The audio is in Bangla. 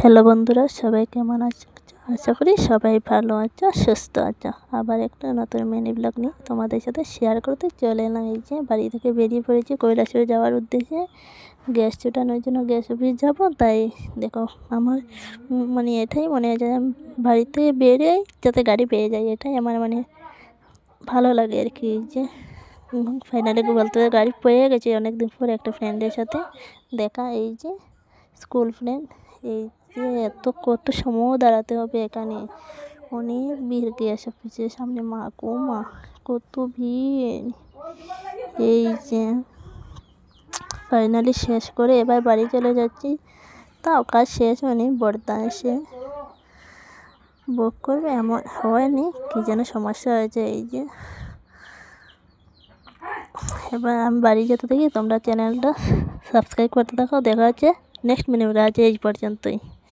হ্যালো বন্ধুরা, সবাই কেমন আছো? আশা করি সবাই ভালো আছো, সুস্থ আছো। আবার একটা নতুন মিনি ব্লগ নিয়ে তোমাদের সাথে শেয়ার করতে চলে এলাম। এই যে বাড়ি থেকে বেরিয়ে পড়েছি কৈলাসহর যাওয়ার উদ্দেশ্যে, গ্যাস ছুটানোর জন্য গ্যাস অফিস যাবো। তাই দেখো আমার এটাই মনে হয় যে আমি বাড়ি থেকে বেরিয়েই যাতে গাড়ি পেয়ে যাই, এটাই আমার ভালো লাগে আর কি। এই যে ফাইনালি বলতে গাড়ি পেয়ে গেছি অনেক দিন পর একটা ফ্রেন্ডের সাথে দেখা। এই যে স্কুল ফ্রেন্ড, এই যে কত সময় দাঁড়াতে হবে এখানে, অনেক ভিড় গ্যাস অফিসের সামনে। মা গো মা, কত ভিড়! এই যে ফাইনালি শেষ করে এবার বাড়ি চলে যাচ্ছি। তাও কাজ শেষ হয়নি, বর্দা এসে বুক করবে এমন হয়নি, কী যেন সমস্যা হয়েছে। এই যে এবার আমি বাড়ি যেতে থাকি, তোমরা চ্যানেলটা সাবস্ক্রাইব করতে থাকো। দেখা হচ্ছে নেক্সট ভিডিওতে। আজ এই পর্যন্তই।